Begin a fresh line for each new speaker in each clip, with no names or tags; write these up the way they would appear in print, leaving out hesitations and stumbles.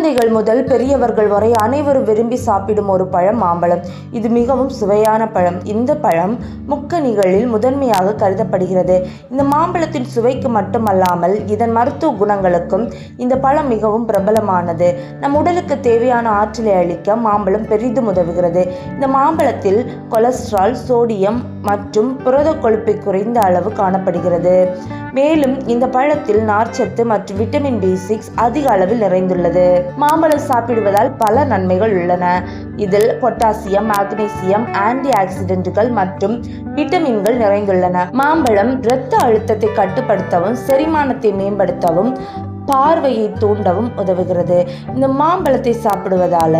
குழந்தைகள் முதல் பெரியவர்கள் வரை அனைவரும் விரும்பி சாப்பிடும் ஒரு பழம் மாம்பழம். இது மிகவும் சுவையான பழம். இந்த பழம் முக்கனிகளில் முதன்மையாக கருதப்படுகிறது. இந்த மாம்பழத்தின் சுவைக்கு மட்டுமல்லாமல் இதன் மருத்துவ குணங்களுக்கும் இந்த பழம் மிகவும் பிரபலமானது. நம் உடலுக்கு தேவையான ஆற்றலை அளிக்க மாம்பழம் பெரிதும் உதவுகிறது. இந்த மாம்பழத்தில் கொலஸ்ட்ரால், சோடியம் மற்றும் புரத கொழுப்பை குறைந்த அளவு காணப்படுகிறது. மேலும் இந்த பழத்தில் நார்ச்சத்து மற்றும் விட்டமின் B6 அதிக அளவில் நிறைந்துள்ளது. மாம்பழம் சாப்பிடுவதால் பல நன்மைகள் உள்ளன. இதில் பொட்டாசியம், மாக்னீசியம், ஆன்டி ஆக்சிடென்ட்கள் மற்றும் விட்டமின்கள் நிறைந்துள்ளன. மாம்பழம் இரத்த அழுத்தத்தை கட்டுப்படுத்தவும், செரிமானத்தை மேம்படுத்தவும், பார்வையை தூண்டவும் உதவுகிறது. இந்த மாம்பழத்தை சாப்பிடுவதால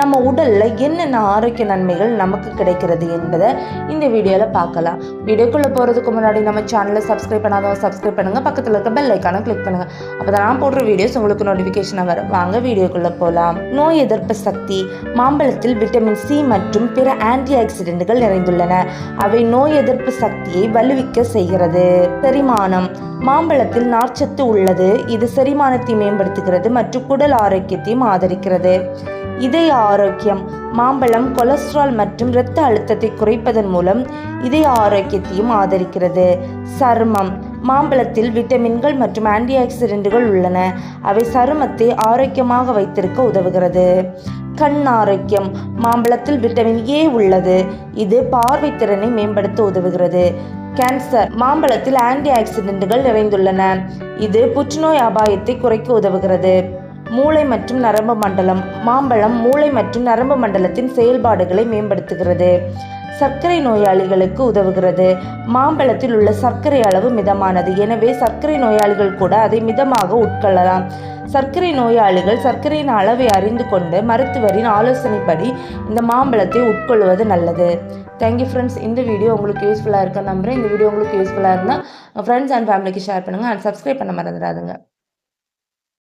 நம்ம உடல்ல என்னென்ன ஆரோக்கிய நன்மைகள் நமக்கு கிடைக்கிறது என்பதை இந்த வீடியோல பார்க்கலாம். வீடியோக்குள்ள போறதுக்கு முன்னாடி நம்ம சேனலை சப்ஸ்கிரைப் பண்ணாதவங்க சப்ஸ்கிரைப் பண்ணுங்க, பக்கத்துல இருக்க பெல் ஐக்கானை கிளிக் பண்ணுங்க. அப்பதான் நான் போடுற வீடியோஸ் உங்களுக்கு நோட்டிபிகேஷனா வரும். வாங்க வீடியோக்குள்ள போலாம். நோய் எதிர்ப்பு சக்தி. மாம்பழத்தில் விட்டமின் C மற்றும் பிற ஆன்டி ஆக்சிடென்ட்கள் நிறைந்துள்ளன. அவை நோய் எதிர்ப்பு சக்தியை வலுவிக்க செய்கிறது. செரிமானம். மாம்பழத்தில் நார்ச்சத்து உள்ளது. இது செரிமானத்தை மேம்படுத்துகிறது மற்றும் குடல் ஆரோக்கியத்தையும் ஆதரிக்கிறது. இதய ஆரோக்கியம். மாம்பழம் கொலஸ்ட்ரால் மற்றும் இரத்த அழுத்தத்தை குறைப்பதன் மூலம் இதய ஆரோக்கியத்தையும் ஆதரிக்கிறது. சருமம். மாம்பழத்தில் விட்டமின்கள் மற்றும் ஆன்டி ஆக்சிடென்ட்கள் உள்ளன. அவை சருமத்தை ஆரோக்கியமாக வைத்திருக்க உதவுகிறது. கண் ஆரோக்கியம். மாம்பழத்தில் விட்டமின் A உள்ளது. இது பார்வை திறனை மேம்படுத்த உதவுகிறது. கேன்சர். மாம்பழத்தில் ஆன்டி ஆக்சிடென்ட்கள் நிறைந்துள்ளன. இது புற்றுநோய் அபாயத்தை குறைக்க உதவுகிறது. மூளை மற்றும் நரம்பு மண்டலம். மாம்பழம் மூளை மற்றும் நரம்பு மண்டலத்தின் செயல்பாடுகளை மேம்படுத்துகிறது. சர்க்கரை நோயாளிகளுக்கு உதவுகிறது. மாம்பழத்தில் உள்ள சர்க்கரை அளவு மிதமானது. எனவே சர்க்கரை நோயாளிகள் கூட அதை மிதமாக உட்கொள்ளலாம். சர்க்கரை நோயாளிகள் சர்க்கரையின் அளவை அறிந்து கொண்டு மருத்துவரின் ஆலோசனைப்படி இந்த மாம்பழத்தை உட்கொள்வது நல்லது. Thank you friends. இந்த வீடியோ உங்களுக்கு யூஸ்ஃபுல்லாக இருக்க நம்புகிறேன். இந்த வீடியோ உங்களுக்கு யூஸ்ஃபுல்லாக இருந்தால் ஃப்ரெண்ட்ஸ் அண்ட் ஃபேமிலிக்கு ஷேர் பண்ணுங்கள். அண்ட் சப்ஸ்கிரைப் பண்ண மறந்துடாதுங்க.